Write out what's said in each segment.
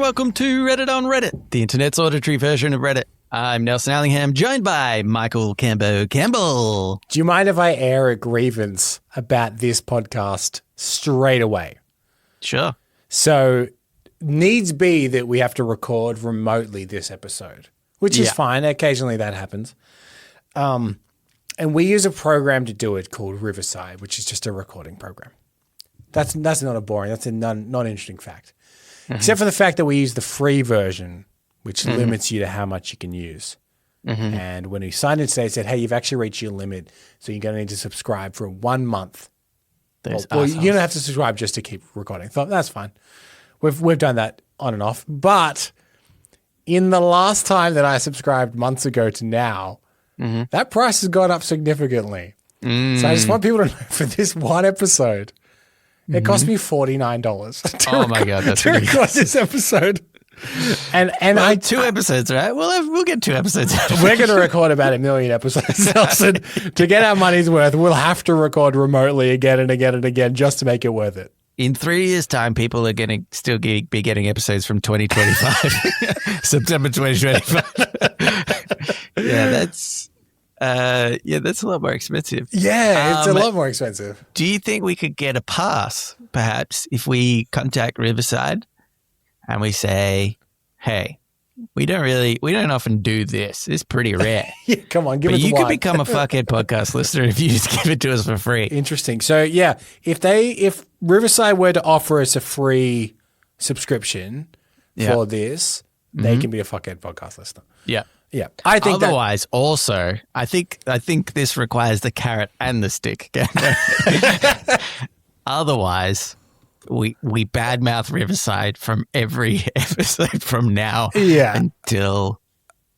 welcome to Reddit on Reddit, the internet's auditory version of Reddit. I'm Nelson Allingham, joined by Michael Campbell. Do you mind if I air a grievance about this podcast straight away? Sure. So, needs be that we have to record remotely this episode, which is fine. Occasionally that happens. And we use a program to do it called Riverside, which is just a recording program. That's not a boring, that's a non-interesting fact. Except for the fact that we use the free version, which limits you to how much you can use. And when we signed in today, it said, hey, you've actually reached your limit, so you're going to need to subscribe for 1 month. Well, you don't have to subscribe just to keep recording. So that's fine. We've done that on and off. But in the last time that I subscribed months ago to now, that price has gone up significantly. So I just want people to know for this one episode, it cost me $49 to record this episode. And well, 2 episodes, right? We'll get 2 episodes. We're going to record about 1 million episodes, Nelson. To get our money's worth, we'll have to record remotely again and again and again just to make it worth it. In 3 years' time, people are going to still be getting episodes from 2025, September 2025. That's a lot more expensive. Yeah, it's a lot more expensive. Do you think we could get a pass, perhaps, if we contact Riverside and we say, hey, we don't often do this. It's pretty rare. Come on, give but us you one. could become a fuckhead podcast listener if you just give it to us for free. Interesting. So yeah, if Riverside were to offer us a free subscription for this, they can be a fuckhead podcast listener. Yeah. Yeah. I think otherwise, I think this requires the carrot and the stick. Otherwise, we badmouth Riverside from every episode from now until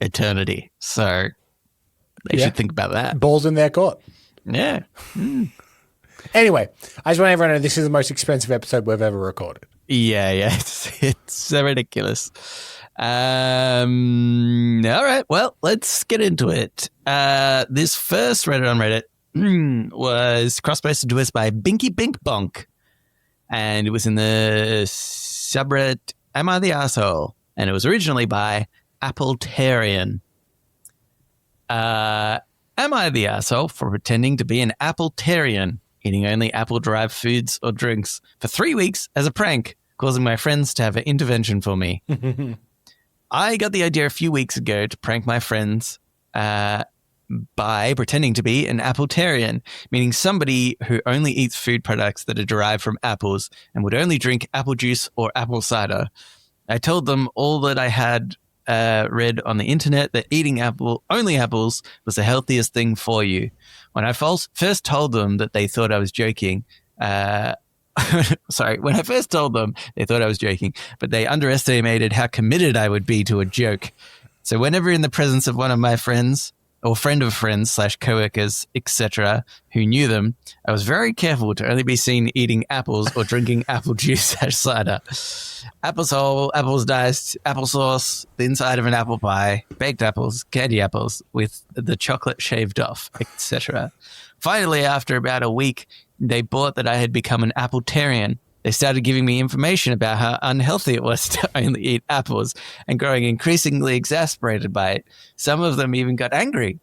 eternity. So they should think about that. Balls in their court. Yeah. Anyway, I just want everyone to know this is the most expensive episode we've ever recorded. Yeah. It's so ridiculous. All right. Well, let's get into it. This first Reddit on Reddit was cross-posted to us by Binky Bink Bonk. And it was in the subreddit Am I the Asshole? And it was originally by Appletarian. Am I the asshole for pretending to be an Appletarian, eating only apple-derived foods or drinks for 3 weeks as a prank, causing my friends to have an intervention for me? I got the idea a few weeks ago to prank my friends by pretending to be an Appletarian, meaning somebody who only eats food products that are derived from apples and would only drink apple juice or apple cider. I told them all that I had read on the internet, that eating only apples was the healthiest thing for you. When I first told them that they thought I was joking, when I first told them, they thought I was joking, but they underestimated how committed I would be to a joke. So whenever in the presence of one of my friends or friend of friends / coworkers, etc., who knew them, I was very careful to only be seen eating apples or drinking apple juice / cider. Apples whole, apples diced, applesauce, the inside of an apple pie, baked apples, candy apples with the chocolate shaved off, etc. Finally, after about a week, they bought that I had become an Appletarian. They started giving me information about how unhealthy it was to only eat apples and growing increasingly exasperated by it. Some of them even got angry,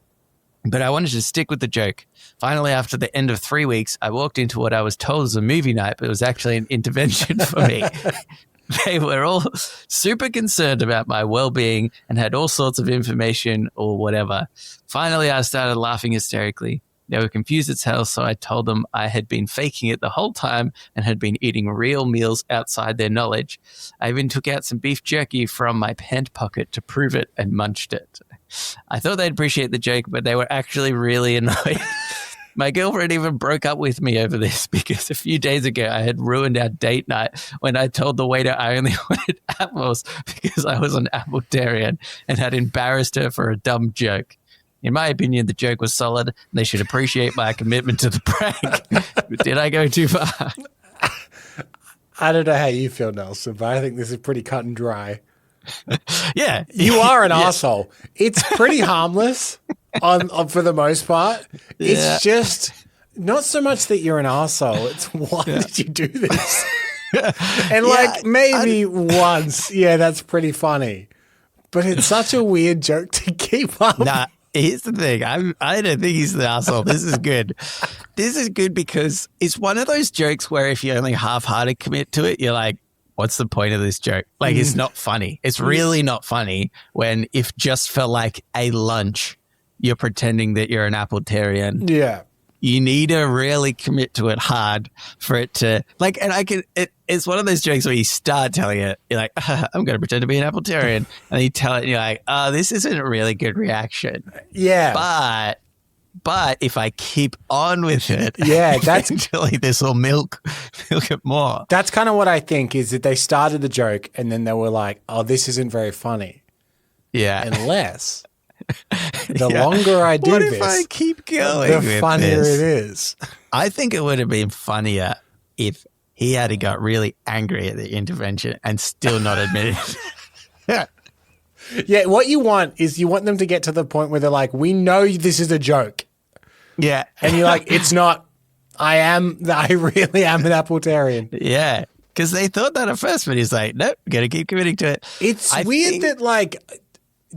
but I wanted to stick with the joke. Finally, after the end of 3 weeks, I walked into what I was told was a movie night, but it was actually an intervention for me. They were all super concerned about my well-being and had all sorts of information or whatever. Finally, I started laughing hysterically. They were confused as hell, so I told them I had been faking it the whole time and had been eating real meals outside their knowledge. I even took out some beef jerky from my pant pocket to prove it and munched it. I thought they'd appreciate the joke, but they were actually really annoyed. My girlfriend even broke up with me over this because a few days ago I had ruined our date night when I told the waiter I only wanted apples because I was an Appletarian and had embarrassed her for a dumb joke. In my opinion, the joke was solid. They should appreciate my commitment to the prank. Did I go too far? I don't know how you feel, Nelson, but I think this is pretty cut and dry. Yeah. You are an asshole. It's pretty harmless for the most part. It's just not so much that you're an asshole. It's why did you do this? And like maybe once, that's pretty funny. But it's such a weird joke to keep up. Nah, here's the thing. I don't think he's the asshole. This is good. This is good because it's one of those jokes where if you only half-hearted commit to it, you're like, what's the point of this joke? Like, it's not funny. It's really not funny when if just for like a lunch, you're pretending that you're an Appletarian. Yeah. You need to really commit to it hard for it to like, and it's one of those jokes where you start telling it, you're like, I'm going to pretend to be an Appletarian. And you tell it and you're like, oh, this isn't a really good reaction. Yeah. But if I keep on with it, that's eventually this will milk it more. That's kind of what I think is that they started the joke and then they were like, oh, this isn't very funny. Yeah. Unless the longer I do if I keep going, the funnier it is. I think it would have been funnier if he had got really angry at the intervention and still not admitted it. Yeah, what you want is you want them to get to the point where they're like, we know this is a joke. Yeah. And you're like, it's not. I really am an Appletarian. Yeah. Because they thought that at first, but he's like, nope, got to keep committing to it. It's weird that like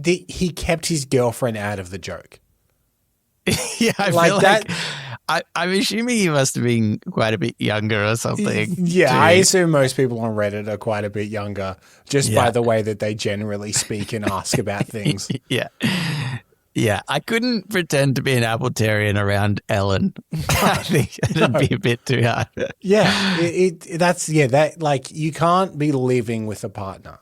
he kept his girlfriend out of the joke. Yeah, I feel like I'm assuming he must have been quite a bit younger or something. Yeah, too. I assume most people on Reddit are quite a bit younger just by the way that they generally speak and ask about things. Yeah. Yeah, I couldn't pretend to be an Appletarian around Ellen. I think it'd be a bit too hard. Yeah, that like you can't be living with a partner.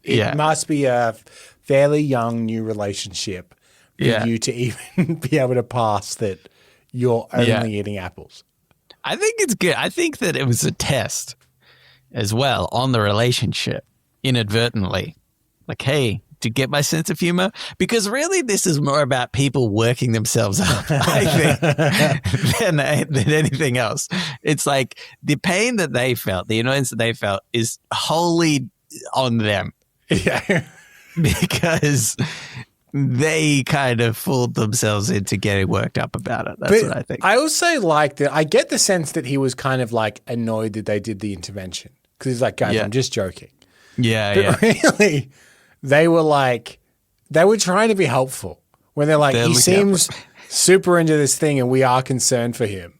It must be a fairly young new relationship for you to even be able to pass that you're only eating apples. I think it's good. I think that it was a test as well on the relationship inadvertently. Like, hey, to get my sense of humor? Because really this is more about people working themselves up, I think, than anything else. It's like the pain that they felt, the annoyance that they felt is wholly on them. Yeah. Because they kind of fooled themselves into getting worked up about it. That's what I think. I also like that. I get the sense that he was kind of like annoyed that they did the intervention because he's like, guys, I'm just joking. Yeah, but really, they were trying to be helpful when they're like, he seems super into this thing and we are concerned for him.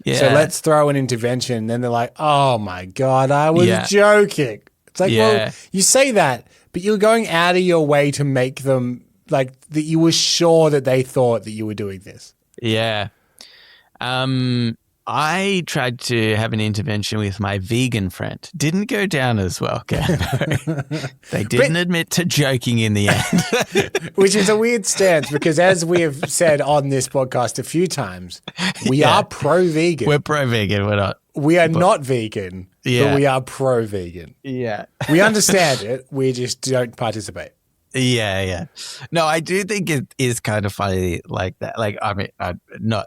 Yeah. So let's throw an intervention. And then they're like, oh my God, I was joking. It's like, well, you say that, but you're going out of your way to make them like that you were sure that they thought that you were doing this. Yeah. I tried to have an intervention with my vegan friend. Didn't go down as well, They didn't admit to joking in the end. Which is a weird stance because as we have said on this podcast a few times, we are pro-vegan. We're pro-vegan. We're not. We are not vegan, but we are pro-vegan. Yeah. We understand it. We just don't participate. Yeah. No, I do think it is kind of funny like that. Like, I mean, not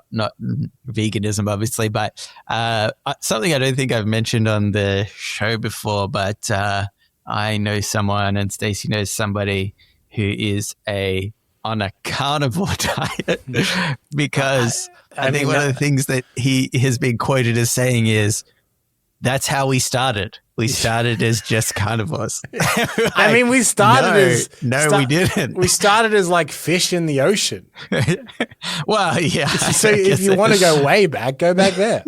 veganism, obviously, but something I don't think I've mentioned on the show before, but I know someone and Stacey knows somebody who is on a carnivore diet because I think one of the things that he has been quoted as saying is, that's how we started. We started as just carnivores. I mean, we started we didn't. We started as like fish in the ocean. Well, yeah. So if you want to go way back, go back there.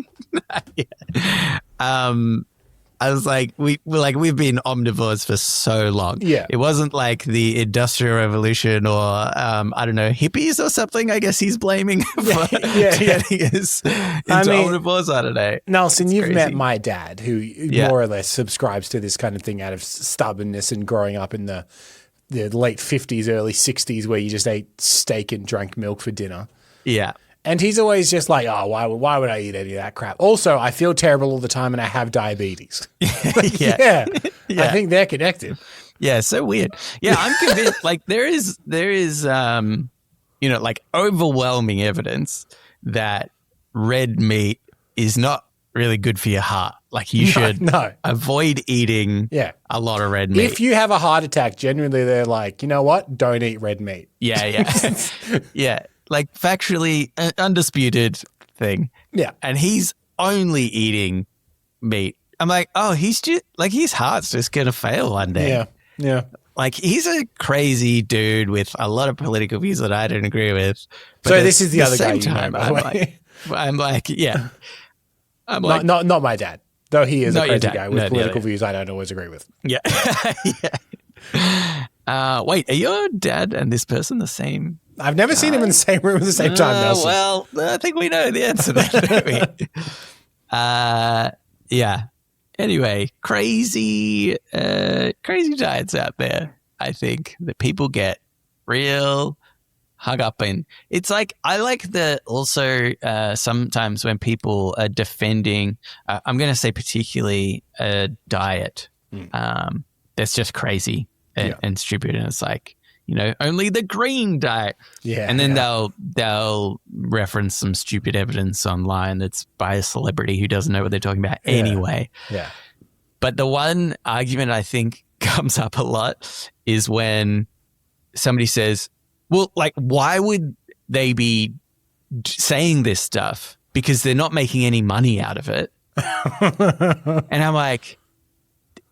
I was like, we've been omnivores for so long. Yeah. It wasn't like the Industrial Revolution or, I don't know, hippies or something, I guess he's blaming for getting us into omnivores. I don't know. Nelson, you've met my dad who more or less subscribes to this kind of thing out of stubbornness and growing up in the late 50s, early 60s where you just ate steak and drank milk for dinner. Yeah. And he's always just like, oh, why would I eat any of that crap? Also, I feel terrible all the time and I have diabetes. I think they're connected. Yeah, so weird. Yeah, I'm convinced like there is like overwhelming evidence that red meat is not really good for your heart. Like you should avoid eating a lot of red meat. If you have a heart attack, generally they're like, you know what? Don't eat red meat. Yeah. Yeah. Like factually undisputed thing. Yeah. And he's only eating meat I'm like, oh, he's just like his heart's just gonna fail one day. Yeah, yeah. Like he's a crazy dude with a lot of political views that I don't agree with. But So this is the other guy same you know, time, by the way. I'm like, yeah. I'm like, not my dad, though he is a Not your crazy dad. guy with No, political views I don't always agree with. yeah. Yeah. Wait, are your dad and this person the same? I've never seen him in the same room at the same time, Nelson. Well, I think we know the answer there, don't we? Yeah. Anyway, crazy diets out there, I think, that people get real hung up in. It's like, I like the also sometimes when people are defending, I'm going to say particularly a diet that's just crazy and stupid. And it's like, you know, only the green diet. Yeah. And then they'll reference some stupid evidence online that's by a celebrity who doesn't know what they're talking about anyway. Yeah. But the one argument I think comes up a lot is when somebody says, well, like, why would they be saying this stuff? Because they're not making any money out of it. And I'm like,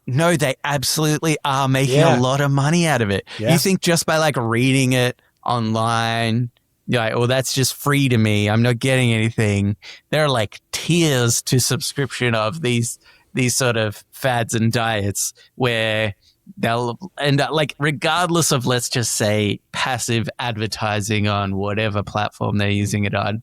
no, they absolutely are making a lot of money out of it. Yeah. You think just by like reading it online, you're like, oh, that's just free to me. I'm not getting anything. There are like tiers to subscription of these sort of fads and diets where they'll end up like, regardless of, let's just say, passive advertising on whatever platform they're using it on,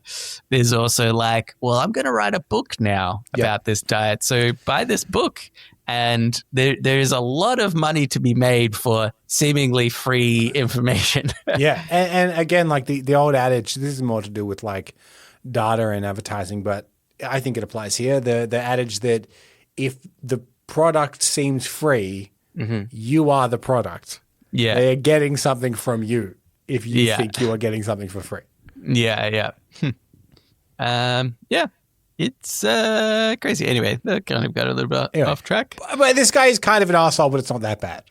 there's also like, well, I'm going to write a book now about this diet. So buy this book. And there is a lot of money to be made for seemingly free information. Yeah. And again, like the old adage, this is more to do with like data and advertising, but I think it applies here. The adage that if the product seems free, you are the product. Yeah. They are getting something from you if you think you are getting something for free. Yeah. Yeah. It's crazy. Anyway, that kind of got a little bit off track. But this guy is kind of an asshole, but it's not that bad.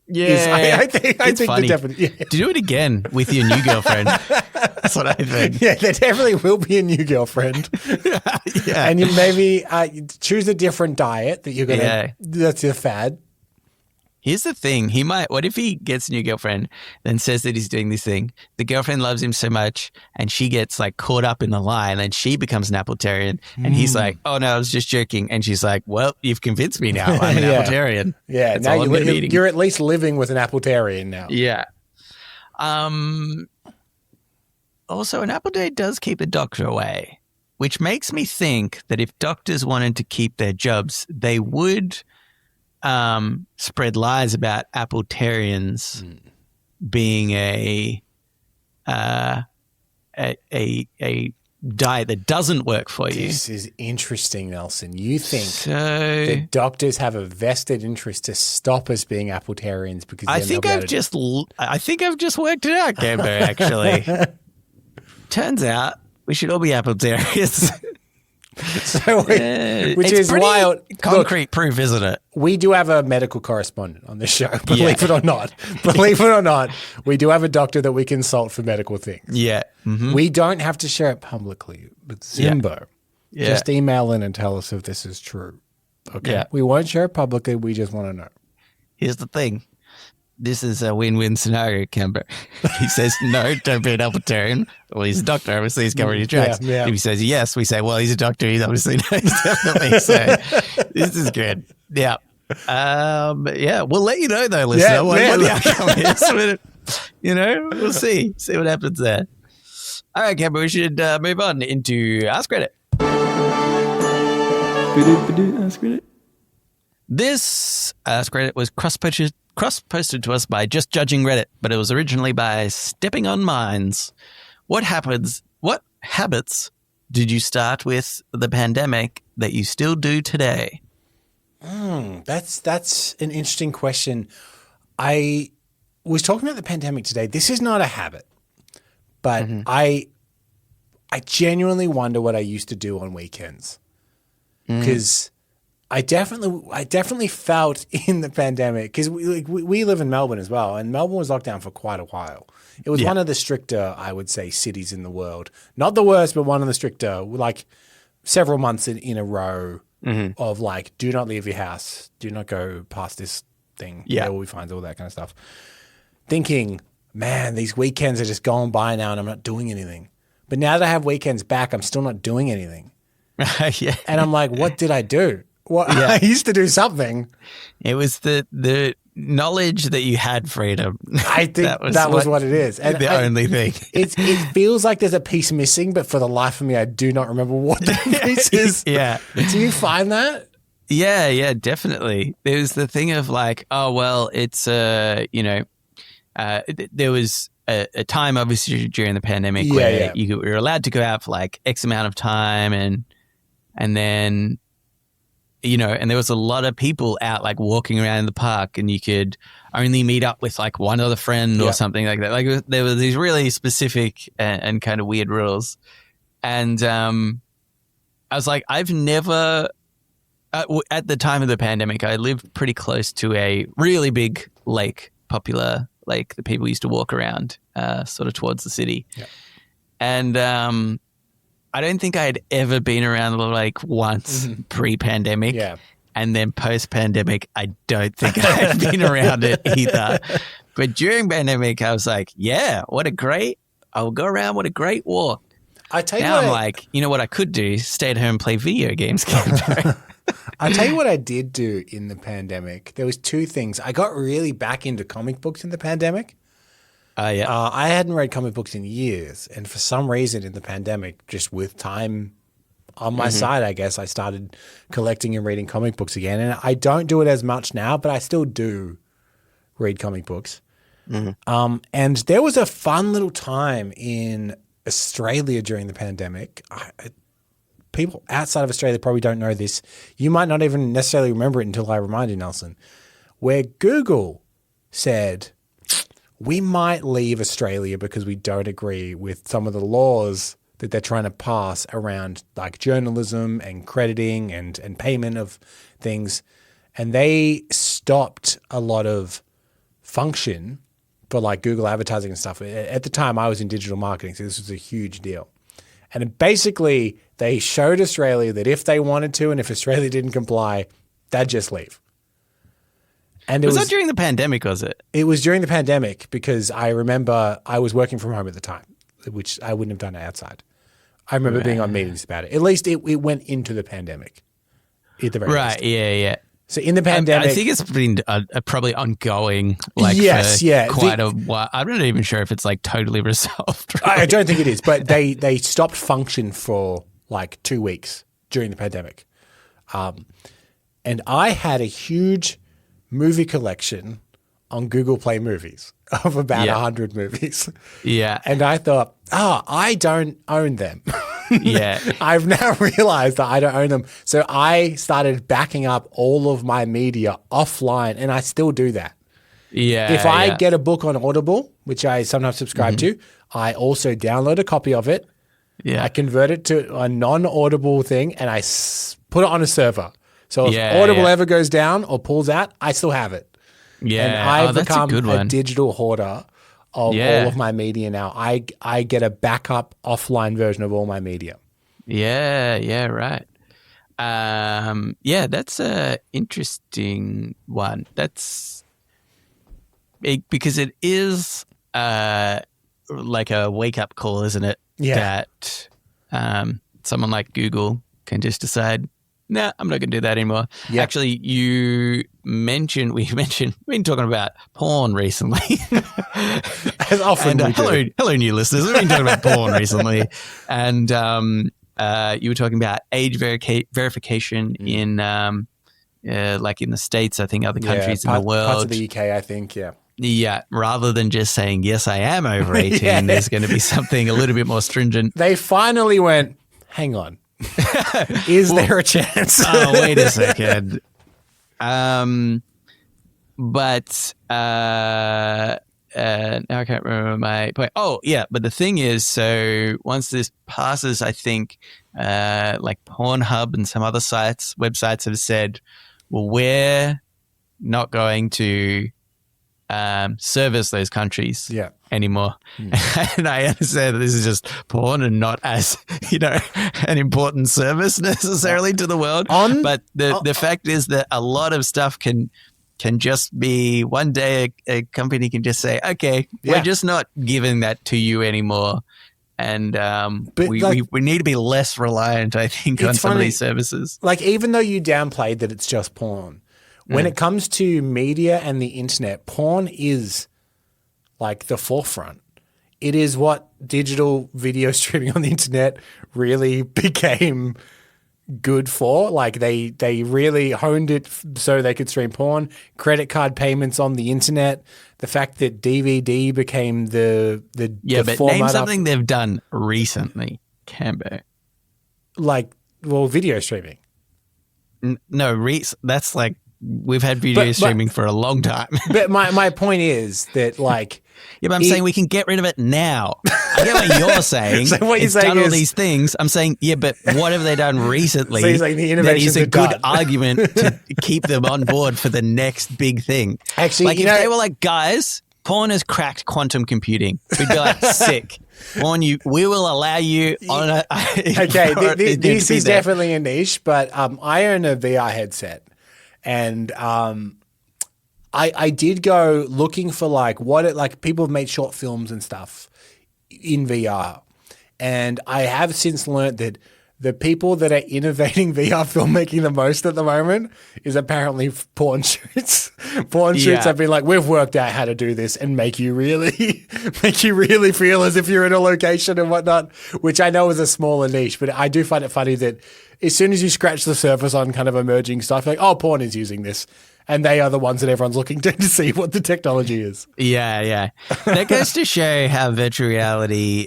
Yeah, I think funny. Do it again with your new girlfriend. That's what I think. Yeah, there definitely will be a new girlfriend. Yeah. And you maybe choose a different diet that you're going to, that's your fad. Here's the thing. What if he gets a new girlfriend, then says that he's doing this thing? The girlfriend loves him so much and she gets like caught up in the lie and then she becomes an Appletarian and he's like, oh no, I was just joking. And she's like, well, you've convinced me now. I'm an Appletarian. Yeah. That's now you're at least living with an Appletarian now. Yeah. Also, an Appletarian does keep the doctor away, which makes me think that if doctors wanted to keep their jobs, they would spread lies about Appletarians being a diet that doesn't work for you. This is interesting, Nelson. You think that doctors have a vested interest to stop us being Appletarians because I think I've just worked it out, Gambo, actually. Turns out we should all be Appletarians. So which is wild. Concrete proof, isn't it? We do have a medical correspondent on this show, believe it or not. Believe it or not, we do have a doctor that we consult for medical things. Yeah. Mm-hmm. We don't have to share it publicly with Zimbo. Yeah. Just email in and tell us if this is true. Okay. Yeah. We won't share it publicly. We just want to know. Here's the thing. This is a win-win scenario, Kemba. He says, no, don't be an Appletarian. Well, he's a doctor. Obviously, he's covering your tracks. Yeah. If he says yes, we say, well, he's a doctor. He's obviously knows definitely. So this is good. Yeah. We'll let you know, though, listener, what the outcome is. But, we'll see. See what happens there. All right, Kemba, we should move on into Ask Reddit. Ask Reddit. This Ask Reddit was cross-posted to us by Just Judging Reddit, but it was originally by Stepping on Minds. What habits did you start with the pandemic that you still do today? That's an interesting question. I was talking about the pandemic today. This is not a habit, but I genuinely wonder what I used to do on weekends because I definitely felt in the pandemic because we live in Melbourne as well, and Melbourne was locked down for quite a while. It was one of the stricter, I would say, cities in the world. Not the worst, but one of the stricter, like several months in a row. of like, do not leave your house, do not go past this thing. Yeah. There will be fines, all that kind of stuff. Thinking, man, these weekends are just going by now and I'm not doing anything. But now that I have weekends back, I'm still not doing anything. Yeah. And I'm like, what did I do? I used to do something. It was the knowledge that you had freedom. I think that was what it is. And the only thing. It feels like there's a piece missing, but for the life of me, I do not remember what the piece is. Yeah. Do you find that? Yeah, definitely. There's the thing of like, oh, well, it's, there was a time, obviously, during the pandemic where you were allowed to go out for like X amount of time and then, and there was a lot of people out like walking around in the park and you could only meet up with like one other friend or something like that. Like there were these really specific and kind of weird rules. And I was like, I've never, at the time of the pandemic, I lived pretty close to a really big lake, popular lake that people used to walk around sort of towards the city. Yeah. And I don't think I had ever been around the lake once pre-pandemic. Yeah. And then post-pandemic, I don't think I had been around it either. But during pandemic, I was like, yeah, I'll go around, what a great walk. I tell you now I'm like, you know what I could do? Stay at home and play video games. I tell you what I did do in the pandemic. There was two things. I got really back into comic books in the pandemic. I hadn't read comic books in years, and for some reason in the pandemic, just with time on my side, I guess, I started collecting and reading comic books again. And I don't do it as much now, but I still do read comic books. And there was a fun little time in Australia during the pandemic. People outside of Australia probably don't know this. You might not even necessarily remember it until I remind you, Nelson, where Google said, we might leave Australia because we don't agree with some of the laws that they're trying to pass around like journalism and crediting and payment of things. And they stopped a lot of function for like Google advertising and stuff. At the time I was in digital marketing, so this was a huge deal. And basically they showed Australia that if they wanted to and if Australia didn't comply, they'd just leave. And was that during the pandemic, was it? It was during the pandemic because I remember I was working from home at the time, which I wouldn't have done it outside. I remember being on meetings about it. At least it went into the pandemic. At the very least. Yeah. So in the pandemic, I think it's been probably ongoing. Like quite a while. I'm not even sure if it's like totally resolved. Really. I don't think it is, but they stopped function for like 2 weeks during the pandemic, and I had a huge movie collection on Google Play Movies of about 100 movies. Yeah. And I thought, I don't own them. Yeah. I've now realized that I don't own them. So I started backing up all of my media offline, and I still do that. Yeah. If I get a book on Audible, which I sometimes subscribe to, I also download a copy of it. Yeah. I convert it to a non-Audible thing, and I put it on a server. So if Audible ever goes down or pulls out, I still have it. Yeah. And I've that's become a good one. a digital hoarder of all of my media now. I get a backup offline version of all my media. Yeah, right. That's a interesting one. That's because it is like a wake-up call, isn't it? Yeah. That someone like Google can just decide, nah, I'm not going to do that anymore. Yep. Actually, we've been talking about porn recently. As often we do. Hello, new listeners. We've been talking about porn recently. And you were talking about age verification in like in the States, I think other countries in the world. Parts of the UK, I think, yeah. Yeah, rather than just saying, yes, I am over 18, there's going to be something a little bit more stringent. They finally went, hang on. Is there a chance? Oh, wait a second. But now I can't remember my point. Oh, yeah. But the thing is, so once this passes, I think like Pornhub and some other websites have said, well, we're not going to service those countries Yeah. anymore. And I understand that this is just porn and not as, an important service necessarily to the world. But the fact is that a lot of stuff can just be one day a company can just say, okay, we're just not giving that to you anymore. And we need to be less reliant, I think, on some of these services. Like, even though you downplayed that it's just porn, when it comes to media and the internet, porn is like the forefront. It is what digital video streaming on the internet really became good for. Like, they really honed it so they could stream porn, credit card payments on the internet, the fact that DVD became the but format. Name something they've done recently, Cambo. Like, well, video streaming. That's like, we've had video streaming for a long time. But my point is that, like... Yeah, but I'm saying we can get rid of it now. I get what you're saying. So what you're it's saying done all these things. I'm saying, yeah, but what have they done recently? So he's like, the that is a good done. argument to keep them on board for the next big thing. Actually, like, if they were like, guys, porn has cracked quantum computing, we'd be like, sick. We will allow you on a... Okay, this is definitely a niche, but I own a VR headset, and I did go looking for people have made short films and stuff in VR, and I have since learned that the people that are innovating VR filmmaking the most at the moment is apparently porn shoots. Porn shoots have been like, we've worked out how to do this and make you really feel as if you're in a location and whatnot, which I know is a smaller niche, but I do find it funny that as soon as you scratch the surface on kind of emerging stuff, like, oh, porn is using this. And they are the ones that everyone's looking to see what the technology is. Yeah. That goes to show how virtual reality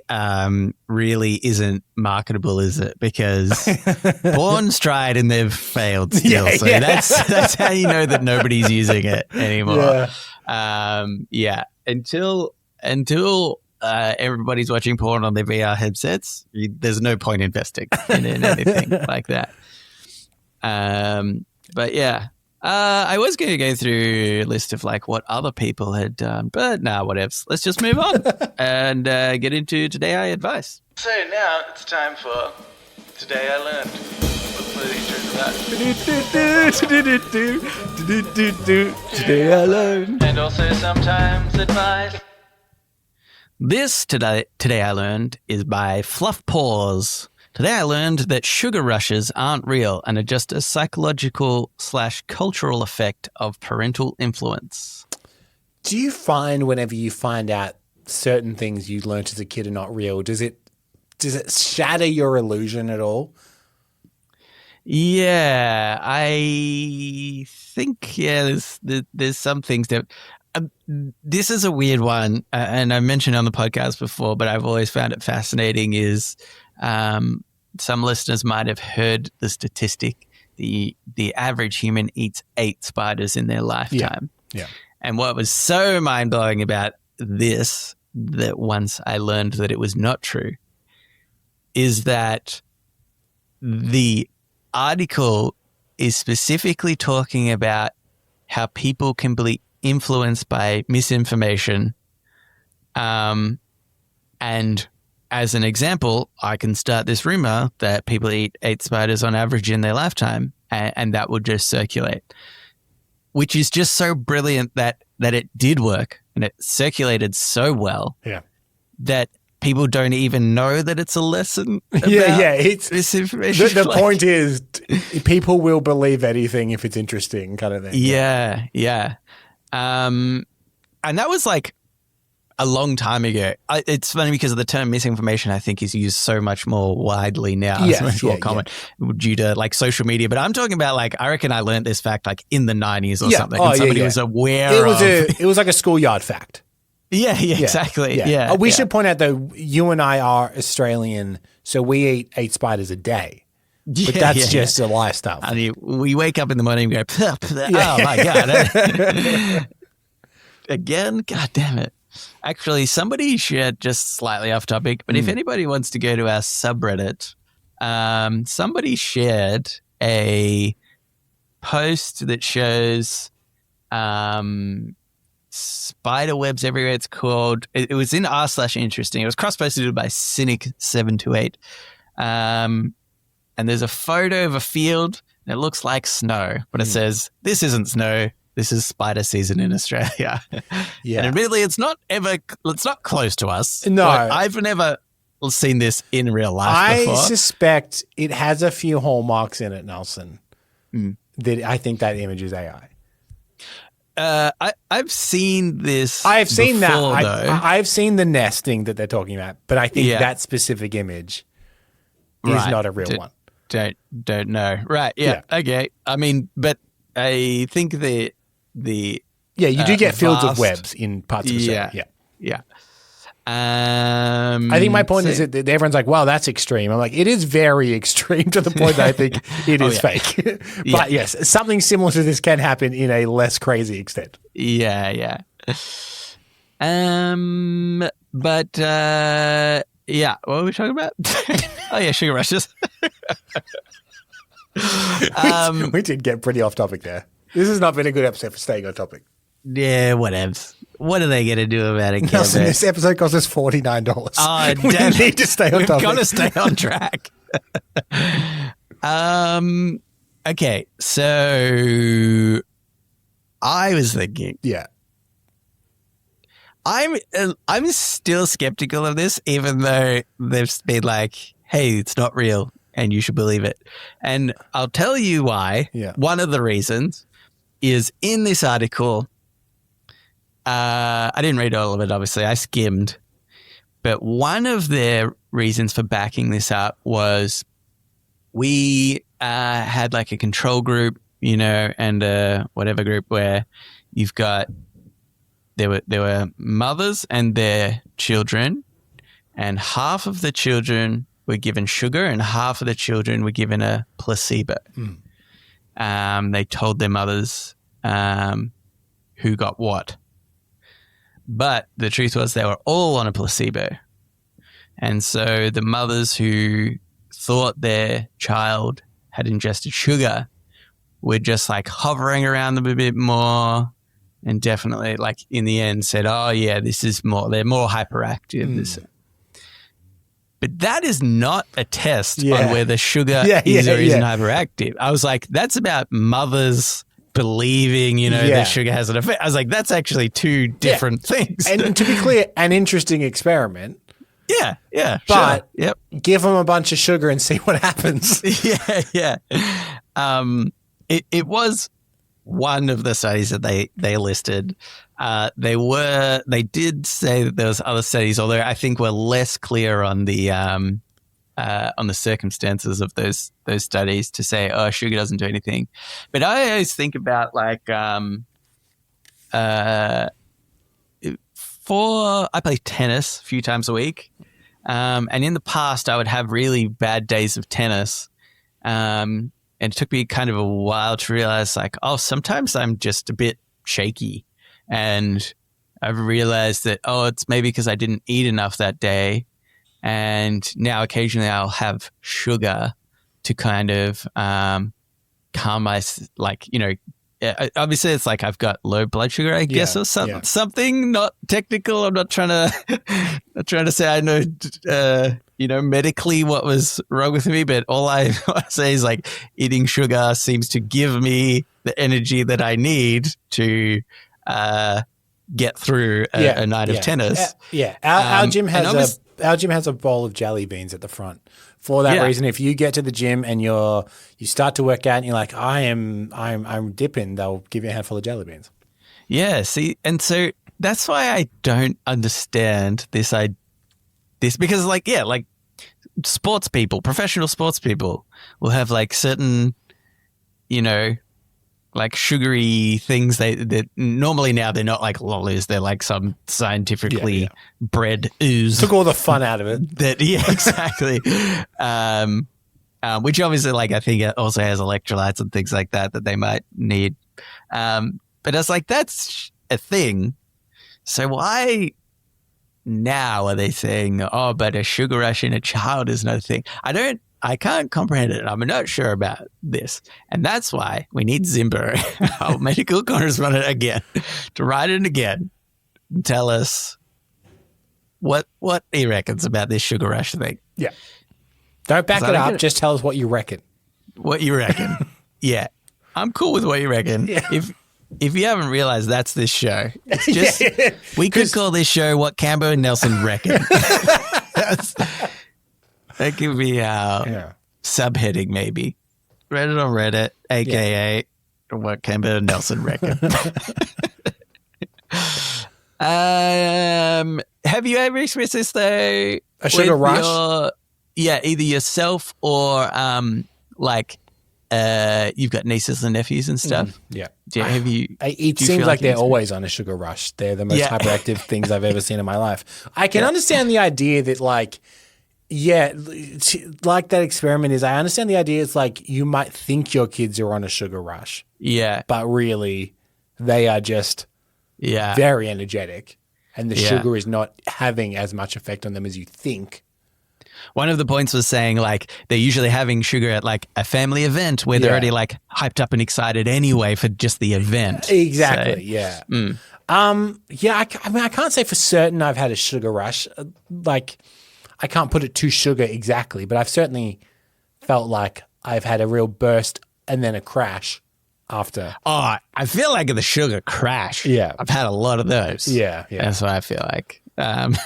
really isn't marketable, is it? Because porn's tried and they've failed still. That's how you know that nobody's using it anymore. Until everybody's watching porn on their VR headsets, there's no point investing in anything like that. But yeah. I was going to go through a list of like what other people had done, but whatevs. Let's just move on and get into Today I Advice. So now it's time for Today I Learned. Today I Learned. And also sometimes advice. This Today I Learned is by Fluff Paws. Today I learned that sugar rushes aren't real and are just a psychological/cultural effect of parental influence. Do you find whenever you find out certain things you learnt as a kid are not real, does it shatter your illusion at all? Yeah, I think, there's some things that... this is a weird one, and I mentioned on the podcast before, but I've always found it fascinating is... some listeners might have heard the statistic. The average human eats 8 spiders in their lifetime. Yeah. And what was so mind-blowing about this, that once I learned that it was not true, is that the article is specifically talking about how people can be influenced by misinformation. And as an example, I can start this rumor that people eat 8 spiders on average in their lifetime, and that would just circulate, which is just so brilliant that it did work and it circulated so well that people don't even know that it's a lesson about it's this information. The point is people will believe anything if it's interesting kind of thing. Yeah. And that was like a long time ago. It's funny because of the term misinformation, I think, is used so much more widely now. It's much more common due to like social media. But I'm talking about like, I reckon I learned this fact like in the 90s or something. And somebody was aware it was like a schoolyard fact. Yeah, exactly. Yeah. We should point out though, you and I are Australian, so we eat 8 spiders a day. But that's just a lifestyle. I mean, we wake up in the morning and go, oh my God. Again? God damn it. Actually, somebody shared, just slightly off topic, but if anybody wants to go to our subreddit, somebody shared a post that shows Spider Webs Everywhere. It's called. It was in r/interesting. It was cross-posted by Cynic728. And there's a photo of a field and it looks like snow, but it says, "This isn't snow. This is spider season in Australia." Yeah. And admittedly, it's not close to us. No. Like, I've never seen this in real life before. I suspect it has a few hallmarks in it, Nelson, that I think that image is AI. I've seen this. I've seen before, that. I've seen the nesting that they're talking about, but I think that specific image is not a real one. Don't know. Right. Yeah. Okay. I mean, but I think you do get fields of webs in parts of Australia. Yeah. I think my point is that everyone's like, "Wow, that's extreme." I'm like, it is very extreme to the point that I think it is fake. But yes, something similar to this can happen in a less crazy extent. Yeah. But what were we talking about? Oh yeah, sugar rushes. We did get pretty off topic there. This has not been a good episode for staying on topic. Yeah, whatevs. What are they going to do about it, Nelson, this episode cost us $49. Oh, we need to stay on topic. We've got to stay on track. Okay, so I was thinking. Yeah. I'm still skeptical of this, even though they've been like, "Hey, it's not real, and you should believe it." And I'll tell you why. Yeah. One of the reasons is in this article. I didn't read all of it, obviously. I skimmed. But one of their reasons for backing this up was we had like a control group, and a whatever group where you've got there were mothers and their children, and half of the children were given sugar and half of the children were given a placebo. They told their mothers who got what. But the truth was they were all on a placebo. And so the mothers who thought their child had ingested sugar were just like hovering around them a bit more, and definitely like in the end said, "Oh yeah, this is more, they're more hyperactive." But that is not a test on whether sugar is or isn't hyperactive. I was like, that's about mothers believing, that sugar has an effect. I was like, that's actually two different things. And to be clear, an interesting experiment. Yeah. But sure. give them a bunch of sugar and see what happens. Yeah. It was one of the studies that they listed. They did say that there was other studies, although I think were less clear on the circumstances of those studies to say, "Oh, sugar doesn't do anything." But I always think about like I play tennis a few times a week, and in the past I would have really bad days of tennis. And it took me kind of a while to realize, like, oh, sometimes I'm just a bit shaky. And I've realized that, it's maybe because I didn't eat enough that day. And now occasionally I'll have sugar to kind of calm my, obviously it's like I've got low blood sugar, I guess, or something not technical. I'm not trying to say I know, medically what was wrong with me, but all I say is like eating sugar seems to give me the energy that I need to get through a night of tennis. Our gym has a bowl of jelly beans at the front. For that reason, if you get to the gym and you start to work out and you're like, I'm dipping, they'll give you a handful of jelly beans. Yeah, see, and so that's why I don't understand this because like sports people, professional sports people will have like certain, like sugary things that normally now they're not like lollies, they're like some scientifically bred ooze. Took all the fun out of it. Exactly. Which obviously, like, I think it also has electrolytes and things like that they might need. But it's like, that's a thing. So why now are they saying, but a sugar rush in a child is no thing? I don't I can't comprehend it. I'm not sure about this. And that's why we need Zimbo, our medical correspondent again, to write in again and tell us what he reckons about this sugar rush thing. Yeah. Don't back it up. Just tell us what you reckon. What you reckon. Yeah. I'm cool with what you reckon. Yeah. If you haven't realized, that's this show. It's just we could call this show What Cambo and Nelson Reckon. That could be our subheading, maybe. Reddit on Reddit, a.k.a. What Cambo and Nelson Reckon. Have you ever experienced this, though? A sugar rush? Either yourself or you've got nieces and nephews and stuff. Yeah. It seems like they're always on a sugar rush. They're the most hyperactive things I've ever seen in my life. I can understand the idea that like that experiment is, I understand the idea it's like you might think your kids are on a sugar rush. Yeah. But really they are just very energetic and the sugar is not having as much effect on them as you think. One of the points was saying like they're usually having sugar at like a family event where they're already like hyped up and excited anyway for just the event. Exactly. So, I can't say for certain I've had a sugar rush. Like I can't put it to sugar exactly, but I've certainly felt like I've had a real burst and then a crash after. Oh, I feel like the sugar crash. Yeah. I've had a lot of those. Yeah. That's what I feel like. Those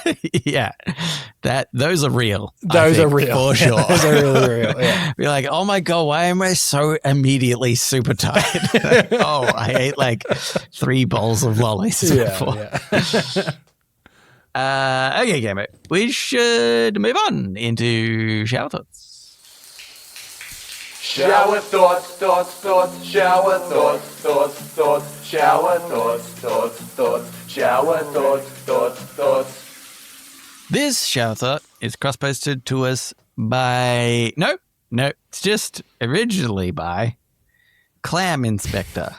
are real. Those are real for sure. Those are really real. Yeah. Be like, oh my god, why am I so immediately super tired? Oh, I ate like 3 bowls of lollies before. Okay, Gamer. We should move on into shower thoughts. Shower thoughts, shower thoughts, shower thoughts, shower thoughts. This shower thought is cross-posted to us by... No, it's just originally by Clam Inspector.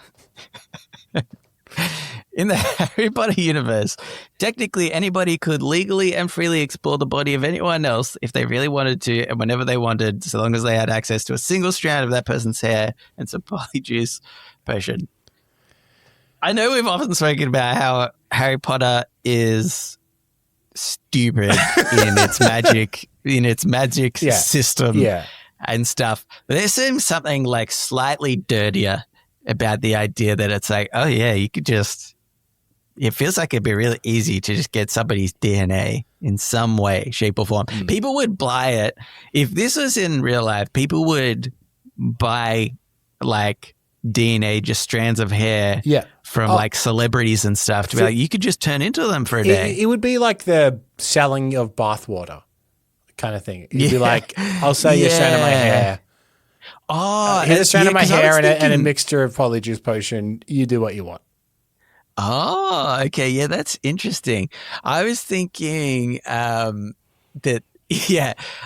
In the Harry Potter universe, technically anybody could legally and freely explore the body of anyone else if they really wanted to and whenever they wanted, so long as they had access to a single strand of that person's hair and some polyjuice potion. I know we've often spoken about how Harry Potter is stupid in its magic system and stuff, but there seems something like slightly dirtier about the idea that it's like, oh yeah, you could just... It feels like it'd be really easy to just get somebody's DNA in some way, shape, or form. People would buy it. If this was in real life, people would buy like DNA, just strands of hair from like celebrities and stuff to be like, you could just turn into them for a day. It would be like the selling of bathwater kind of thing. You'd be like, I'll sell you a strand of my hair. Oh, here's a strand of my hair and a mixture of polyjuice potion. You do what you want. Oh, okay. Yeah, that's interesting. I was thinking that,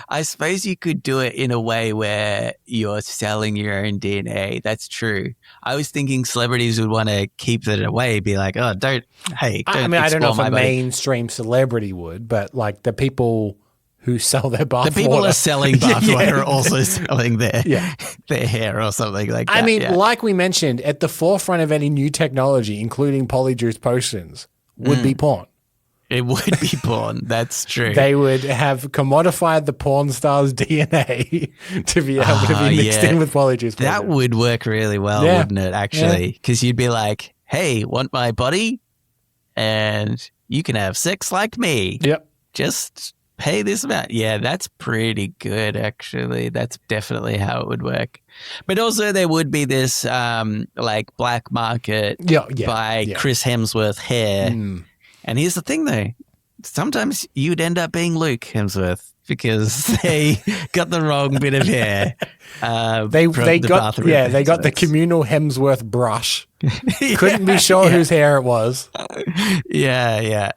I suppose you could do it in a way where you're selling your own DNA. That's true. I was thinking celebrities would want to keep it away, be like, oh, don't. I don't know if a mainstream celebrity would, but like the people who sell their bathwater. The people are selling bathwater are also selling their hair or something like that. I mean, like we mentioned, at the forefront of any new technology, including polyjuice potions, would be porn. It would be porn. That's true. They would have commodified the porn star's DNA to be able to be mixed in with polyjuice potions. That would work really well, wouldn't it, actually? Because you'd be like, hey, want my body? And you can have sex like me. Yep. Just... pay this amount. Yeah, that's pretty good, actually. That's definitely how it would work. But also there would be this like black market by Chris Hemsworth hair. And here's the thing, though. Sometimes you'd end up being Luke Hemsworth because they got the wrong bit of hair. They got the communal Hemsworth brush. Couldn't be sure whose hair it was. Yeah.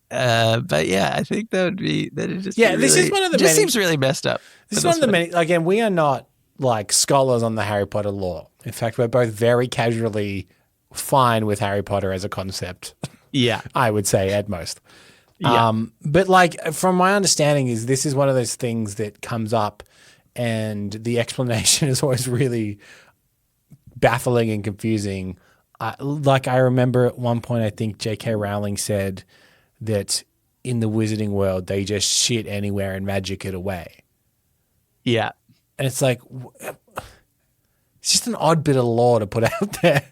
But yeah, I think that it just this is one of the many, seems really messed up. This is one of the many. Again, we are not like scholars on the Harry Potter lore. In fact, we're both very casually fine with Harry Potter as a concept. Yeah, I would say at most. Yeah. But like from my understanding is this is one of those things that comes up and the explanation is always really baffling and confusing. Like I remember at one point I think J.K. Rowling said that in the wizarding world they just shit anywhere and magic it away. Yeah. And it's like it's just an odd bit of law to put out there.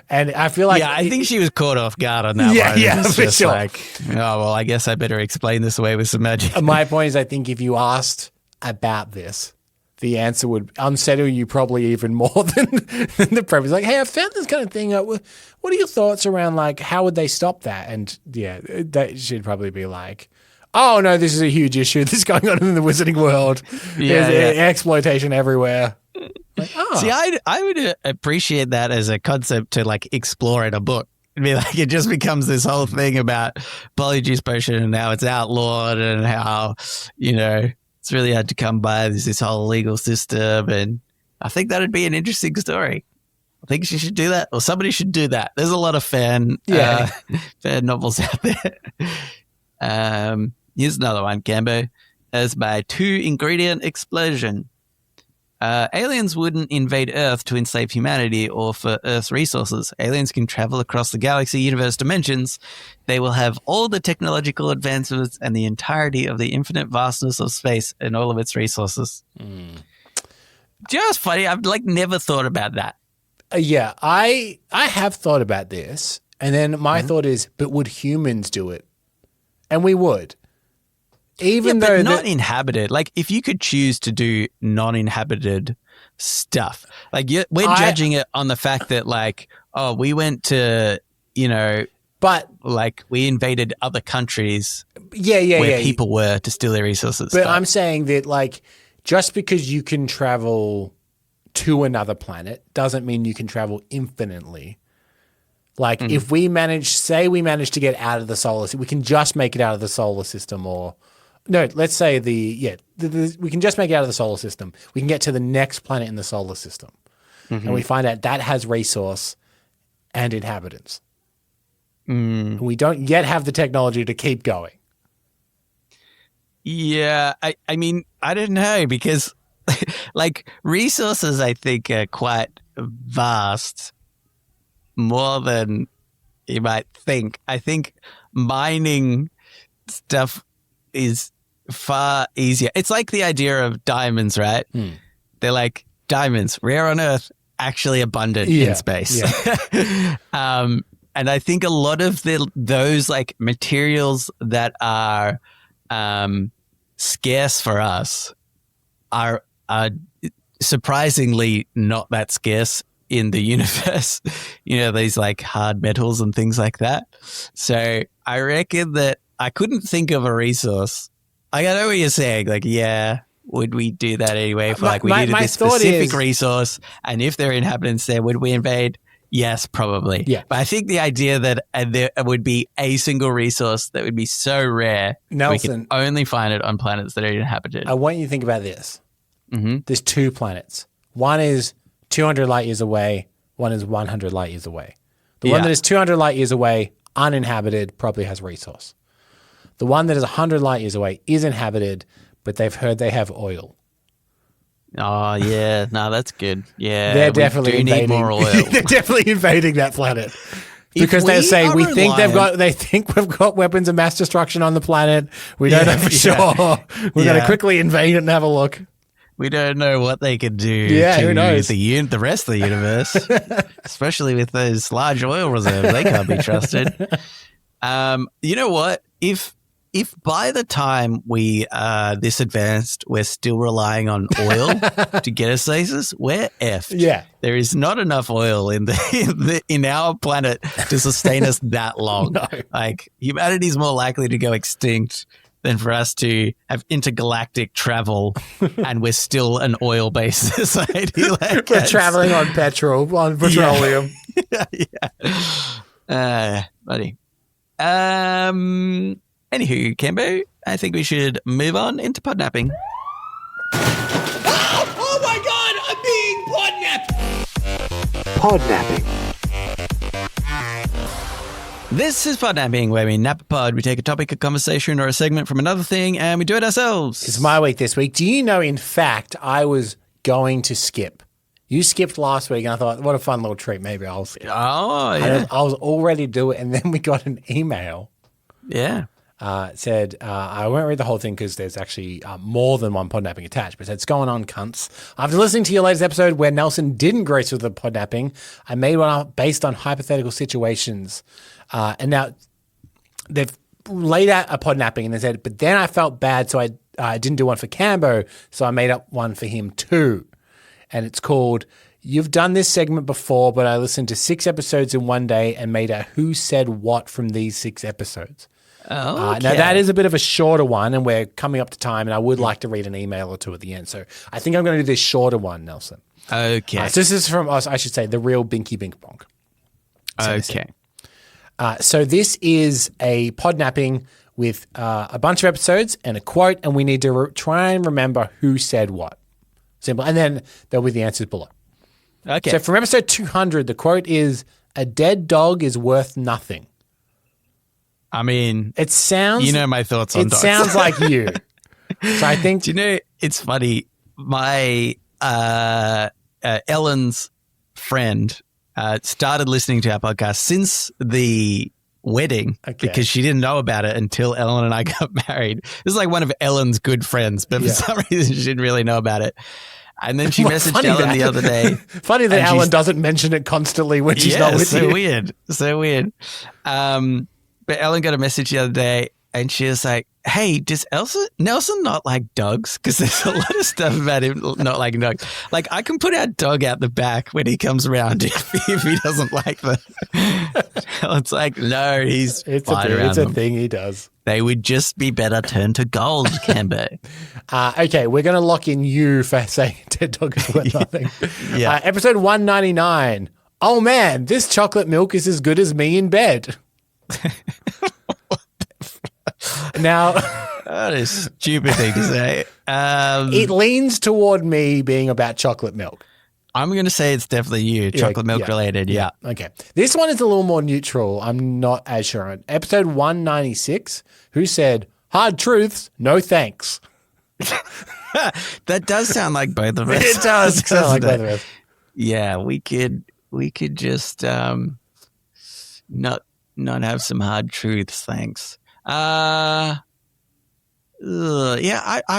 And I feel like I think she was caught off guard on that Yeah, one. yeah, It's for just sure. like, oh, well, I guess I better explain this away with some magic. my point is I think if you asked about this, the answer would unsettle you probably even more than the premise. Like, hey, I found this kind of thing. What are your thoughts around, like, how would they stop that? And, yeah, that should probably be like, oh, no, this is a huge issue that's going on in the wizarding world. There's exploitation everywhere. Like, oh. See, I would appreciate that as a concept to, like, explore in a book. I mean, like, it just becomes this whole thing about polyjuice potion and how it's outlawed and how, you know, it's really hard to come by. There's this whole legal system, and I think that'd be an interesting story. I think she should do that, or somebody should do that. There's a lot of fan novels out there. Here's another one, Cambo. As by 2-ingredient explosion. Aliens wouldn't invade Earth to enslave humanity or for Earth's resources. Aliens can travel across the galaxy, universe, dimensions. They will have all the technological advancements and the entirety of the infinite vastness of space and all of its resources. Just funny. I've like never thought about that. Yeah, I have thought about this, and then my thought is, but would humans do it? And we would. Even though not inhabited. Like, if you could choose to do non-inhabited stuff, like we're judging it on the fact that, like, oh, we went to, you know, but like we invaded other countries, where people were to steal their resources. But I'm saying that, like, just because you can travel to another planet doesn't mean you can travel infinitely. Like, if we manage to get out of the solar system, we can just make it out of the solar system, or no, let's say we can just make it out of the solar system. We can get to the next planet in the solar system, and we find out that has resource and inhabitants. And we don't yet have the technology to keep going. Yeah, I mean, I don't know, because like resources, I think, are quite vast, more than you might think. I think mining stuff is far easier. It's like the idea of diamonds, right? They're like diamonds, rare on Earth, actually abundant in space. And I think a lot of those like materials that are scarce for us are surprisingly not that scarce in the universe. You know, these like hard metals and things like that. So I reckon that I couldn't think of a resource. I know what you're saying. Like, yeah, would we do that anyway? If like we needed this specific resource, and if there are inhabitants there, would we invade? Yes, probably. Yeah. But I think the idea that there would be a single resource that would be so rare, Nelson, we can only find it on planets that are inhabited. I want you to think about this. There's 2 planets. One is 200 light years away. One is 100 light years away. The one that is 200 light years away, uninhabited, probably has resource. The one that is 100 light years away is inhabited, but they've heard they have oil. Oh, yeah. No, that's good. Yeah. They're definitely invading. Need more oil. They're definitely invading that planet. Because they say, they think we've got weapons of mass destruction on the planet. We don't know for sure. We're going to quickly invade it and have a look. We don't know what they could do who knows? the rest of the universe, especially with those large oil reserves. They can't be trusted. You know what? If by the time we are this advanced, we're still relying on oil to get us places, we're effed. Yeah. There is not enough oil in our planet to sustain us that long. No. Like, humanity's more likely to go extinct than for us to have intergalactic travel, and we're still an oil-based society. Like, we're traveling on petroleum. Buddy. Anywho, Cambo, I think we should move on into podnapping. Oh my God, I'm being podnapped! Podnapping. This is Podnapping, where we nap a pod. We take a topic, a conversation, or a segment from another thing, and we do it ourselves. It's my week this week. Do you know, in fact, I was going to skip. You skipped last week, and I thought, what a fun little treat. Maybe I'll skip. Oh, yeah. I was all ready to do it, and then we got an email. Yeah. It said, I won't read the whole thing because there's actually more than one podnapping attached, but it said, "It's going on, cunts. After listening to your latest episode where Nelson didn't grace with the podnapping, I made one up based on hypothetical situations. And now they've laid out a podnapping and they said, but then I felt bad, so I didn't do one for Cambo, so I made up one for him too. And it's called, You've done this segment before, but I listened to 6 episodes in one day and made a who said what from these 6 episodes. Oh, okay. Now, that is a bit of a shorter one, and we're coming up to time, and I would like to read an email or two at the end. So I think I'm going to do this shorter one, Nelson. Okay. So this is from us, I should say, the real Binky Bink Bonk. Okay. So this is a podnapping with a bunch of episodes and a quote, and we need to try and remember who said what. Simple. And then there'll be the answers below. Okay. So from episode 200, the quote is, "A dead dog is worth nothing." I mean, It sounds... you know my thoughts on It dogs. sounds like you. So I think... Do you know, it's funny. My Ellen's friend started listening to our podcast since the wedding because she didn't know about it until Ellen and I got married. This is like one of Ellen's good friends, but for some reason she didn't really know about it. And then she messaged Ellen the other day. Funny that Ellen doesn't mention it constantly when she's not with you. So weird. But Ellen got a message the other day and she was like, "Hey, does Nelson not like dogs? Because there's a lot of stuff about him not liking dogs. Like, I can put our dog out the back when he comes around if he doesn't like them." Ellen's like, "No, it's a thing he does." They would just be better turned to gold, Cambo. Okay, we're going to lock in you for saying dead dog is worth nothing. Episode 199. "Oh man, this chocolate milk is as good as me in bed." Now, that is a stupid thing to say. It leans toward me being about chocolate milk. I'm going to say it's definitely you, chocolate milk related. Yeah. Okay. This one is a little more neutral. I'm not as sure on. Episode 196, who said, "Hard truths, no thanks." That does sound like both of us. It does sound like both of us. Yeah, we could just not have some hard truths, thanks. I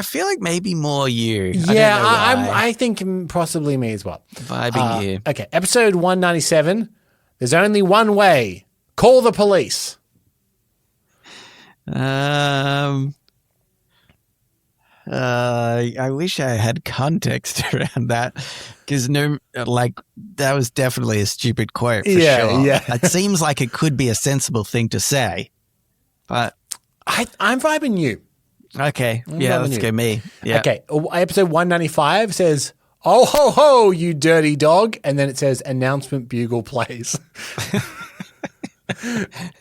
feel like maybe more you. Yeah, I think possibly me as well. Vibing you. Okay, episode 197. "There's only one way. Call the police." I wish I had context around that because that was definitely a stupid quote for sure. Yeah. It seems like it could be a sensible thing to say, but I'm vibing you. Okay. Let's go me. Yeah. Okay. Episode 195 says, "Oh, ho, ho, you dirty dog." And then it says, "Announcement bugle plays."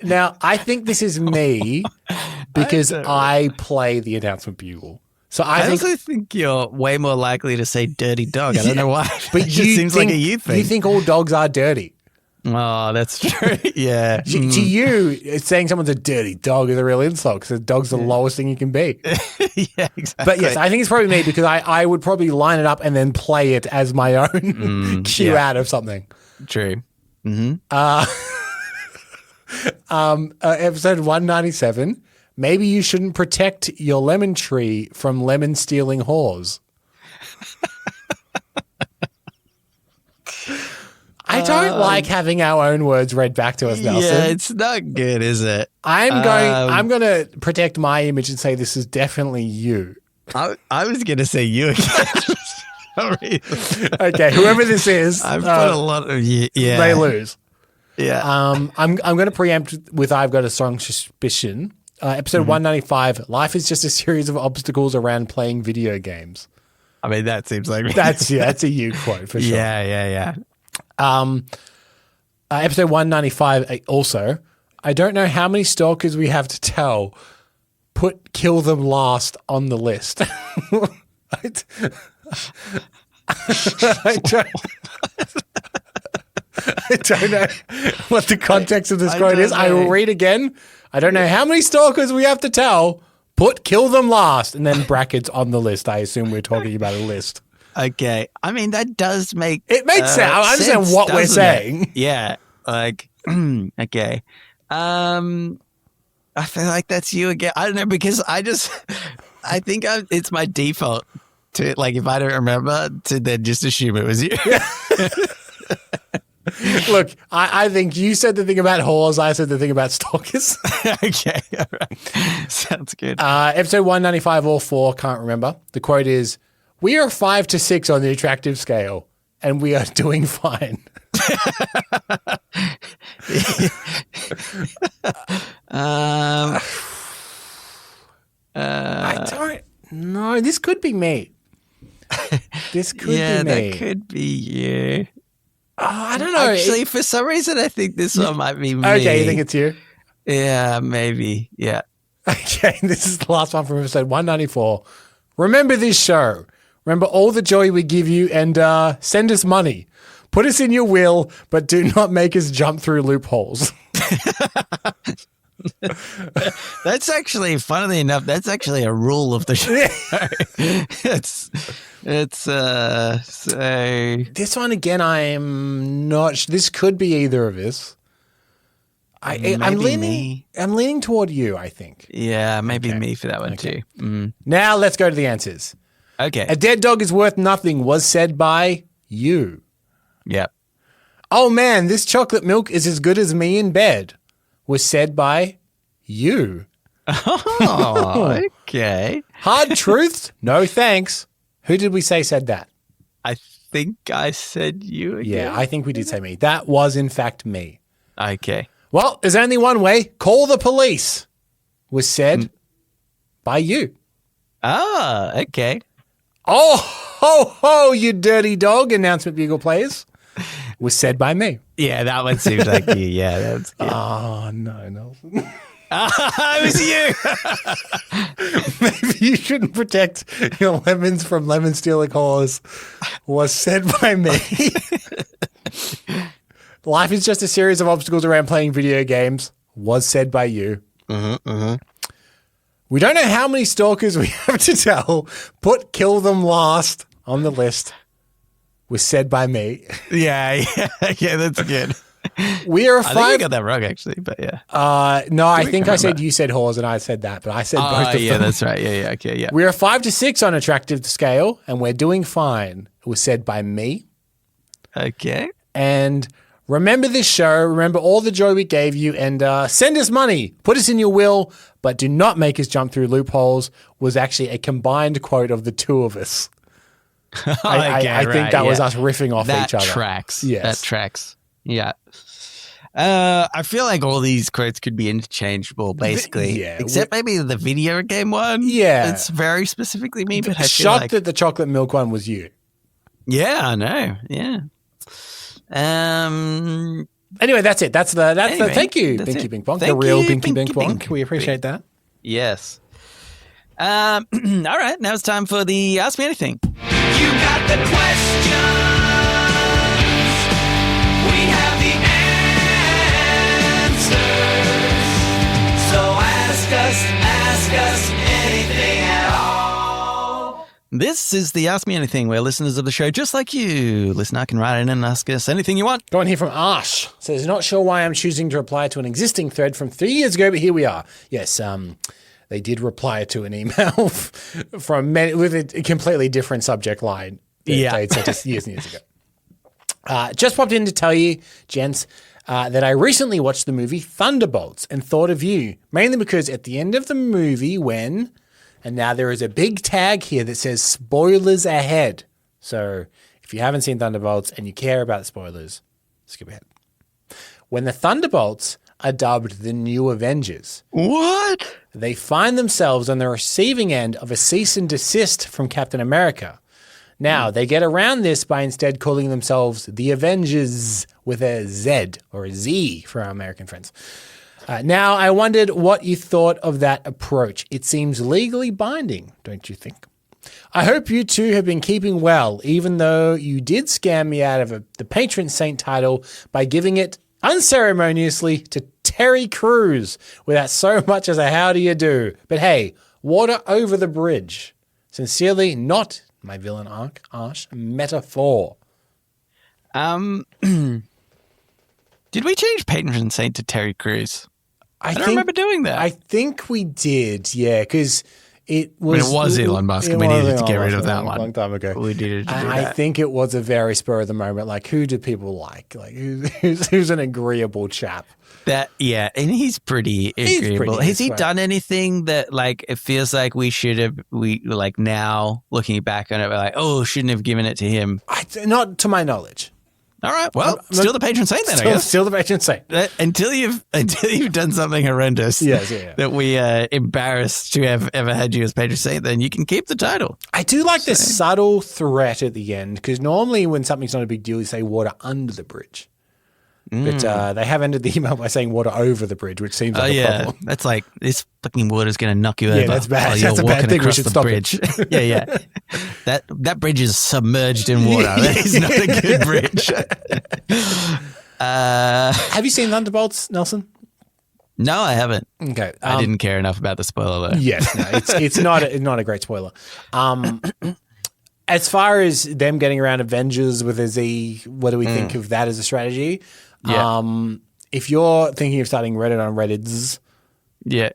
Now, I think this is me because I play the announcement bugle. So I also think you're way more likely to say dirty dog. I don't know why. But it just seems like a you thing. You think all dogs are dirty. Oh, that's true. Yeah. To you, saying someone's a dirty dog is a real insult because a dog's the lowest thing you can be. Yeah, exactly. But yes, I think it's probably me because I would probably line it up and then play it as my own cue out of something. True. Mm-hmm. Episode 197. "Maybe you shouldn't protect your lemon tree from lemon stealing whores." I don't like having our own words read back to us, Nelson. Yeah, it's not good, is it? I'm going to protect my image and say this is definitely you. I was going to say you again. Sorry. Okay, whoever this is, I've put a lot of they lose. Yeah. I'm going to preempt with "I've got a strong suspicion." Episode 195. "Life is just a series of obstacles around playing video games." I mean, that seems like that's a you quote for sure. Yeah. Episode 195 also. "I don't know how many stalkers we have to tell. Kill them last on the list." I don't know what the context of this quote is. I will know. read again. I don't know how many stalkers we have to tell. Kill them last. And then brackets on the list. I assume we're talking about a list. Okay. I mean, that does make It makes sense. I understand sense, what we're doesn't saying. it? Yeah. Like, okay. I feel like that's you again. I don't know, because I think it's my default to, like, if I don't remember, to then just assume it was you. Look, I think you said the thing about whores. I said the thing about stalkers. Okay. All right. Sounds good. Episode 195 or 4, can't remember. The quote is, "We are 5 to 6 on the attractive scale, and we are doing fine." I don't know. This could be me. This could be me. Yeah, that could be you. I don't know. Actually, for some reason, I think this one might be me. Okay, you think it's you? Yeah, maybe. Yeah. Okay, this is the last one from episode 194. Remember this show. Remember all the joy we give you, and send us money. Put us in your will, but do not make us jump through loopholes. That's actually, funnily enough, that's actually a rule of the show. It's so This one again, I am not. This could be either of us. I'm leaning. me. I'm leaning toward you. I think. yeah, maybe me for that one too. Now let's go to the answers. Okay. A dead dog is worth nothing was said by you. Yep. Oh man, this chocolate milk is as good as me in bed was said by you. Oh, okay. Hard truths? No thanks. Who did we say said that? I think I said you again. Yeah, I think we did say me. That was in fact me. Okay. Well, there's only one way. Call the police was said by you. Ah, okay. Oh, ho, ho, you dirty dog, announcement bugle players, was said by me. Yeah, that one seems like you. Yeah, that's good. Oh, no, Nelson. It was you. Maybe you shouldn't protect your lemons from lemon stealing whores was said by me. Life is just a series of obstacles around playing video games was said by you. We don't know how many stalkers we have to tell. Kill them last on the list was said by me. Yeah, that's good. We are I think five. you got that wrong, actually, but yeah. No, I think I said remember. you said whores and I said that, but I said both Oh, of yeah, them. that's right. Yeah, okay, yeah. We are 5 to 6 on attractive scale, and we're doing fine. It was said by me. Okay. And remember this show. Remember all the joy we gave you, and send us money. Put us in your will, but do not make us jump through loopholes. Was actually a combined quote of the two of us. I think that was us riffing off each other. That tracks. Yes. That tracks. Yeah. I feel like all these quotes could be interchangeable, basically. Yeah, Except maybe the video game one. Yeah. It's very specifically me, but I feel Shocked like... that the chocolate milk one was you. Yeah, I know. Yeah. Anyway, that's it. That's the thank you, that's Binky it. Bink Bonk. Thank The real you, Binky Binky Bink Bonk. Bink. We appreciate that. Yes. All right, now it's time for the Ask Me Anything. You got the questions. We have the answers. So ask us anything at all. This is the Ask Me Anything, where listeners of the show, just like you, listener, can write in and ask us anything you want. Go on here from Ash. Says, not sure why I'm choosing to reply to an existing thread from 3 years ago, but here we are. Yes, they did reply to an email from with a completely different subject line that they'd sent us years and years ago. Just popped in to tell you, gents, that I recently watched the movie Thunderbolts and thought of you, mainly because at the end of the movie and now there is a big tag here that says spoilers ahead. So if you haven't seen Thunderbolts and you care about spoilers, skip ahead. When the Thunderbolts are dubbed the New Avengers, What? they find themselves on the receiving end of a cease and desist from Captain America. Now, they get around this by instead calling themselves the Avengers with a Z or a Z for our American friends. Now, I wondered what you thought of that approach. It seems legally binding, don't you think? I hope you two have been keeping well, even though you did scam me out of the patron saint title by giving it unceremoniously to Terry Crews without so much as a how do you do. But hey, water over the bridge. Sincerely, not my villain arch metaphor. Did we change patron saint to Terry Crews? I don't think- remember doing that. I think we did, yeah, because it was... it was Elon Musk, and we needed to get rid of that one. A long time ago. We needed to do I that. think it was a very spur of the moment. Like, who do people like? Like, who's an agreeable chap? That and he's pretty agreeable. pretty Has he nice, done anything that like it feels like we like now looking back on it, we're like, oh, shouldn't have given it to him? Not to my knowledge. All right, well, still the patron saint then, I guess. Still the patron saint. Until you've done something horrendous, Yes, yeah. that we embarrassed to have ever had you as patron saint, then you can keep the title. I do like the subtle threat at the end, because normally when something's not a big deal, you say water under the bridge. But they have ended the email by saying water over the bridge, which seems like a problem. That's like, this fucking water's going to knock you over. That's bad. while you're That's a bad walking thing. We across should the stop bridge. it. yeah. That bridge is submerged in water. That is not a good bridge. Have you seen Thunderbolts, Nelson? No, I haven't. Okay. I didn't care enough about the spoiler though. Yes, no, it's not a great spoiler. As far as them getting around Avengers with a Z, what do we think of that as a strategy? Yeah. If you're thinking of starting Reddit on Reddit's, Yeah.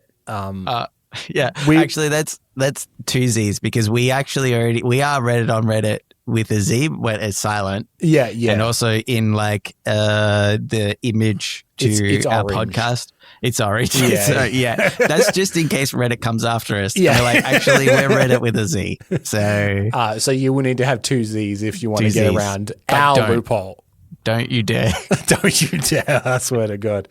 Actually, that's two Z's because we are Reddit on Reddit with a Z when it's silent. Yeah. And also in like the image to It's our orange. podcast. It's orange. Yeah. So, that's just in case Reddit comes after us. Yeah. We're like, actually, we're Reddit with a Z. So So you will need to have two Z's if you want to Two get Zs. around But our don't. loophole. don't you dare. Don't you dare, I swear to God.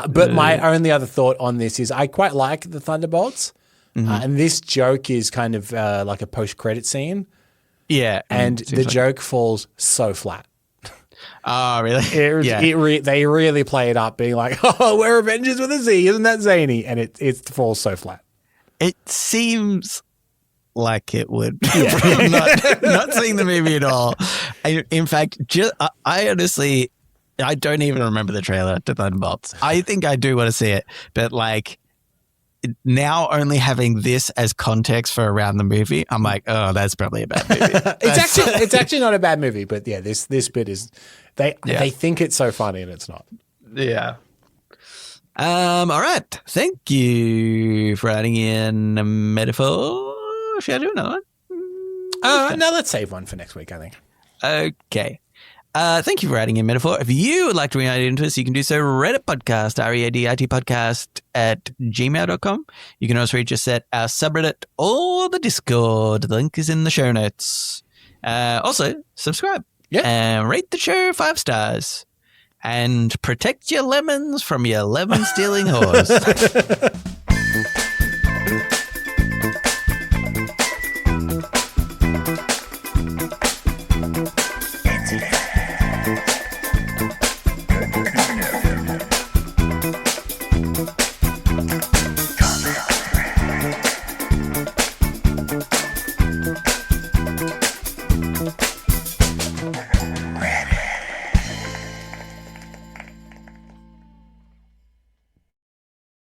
But my only other thought on this is I quite like the Thunderbolts. And this joke is kind of like a post-credit scene. Yeah. And seems the like- joke falls so flat. Oh, really? They really play it up being like, oh, we're Avengers with a Z. Isn't that zany? And it falls so flat. It seems like it would. From not seeing the movie at all. In fact, I honestly, I don't even remember the trailer to Thunderbolts. I think I do want to see it, but like now only having this as context for around the movie, I'm like, oh, that's probably a bad movie. It's actually not a bad movie, but yeah, this bit is they think it's so funny and it's not. Yeah. All right. Thank you for adding in a metaphor. Should I do another one? No, let's save one for next week, I think. Okay. Thank you for adding in metaphor. If you would like to write into us, you can do so Reddit podcast, READIT podcast at gmail.com. You can also reach us at our subreddit or the Discord. The link is in the show notes. Also, subscribe. Yeah. And rate the show 5 stars. And protect your lemons from your lemon stealing whores.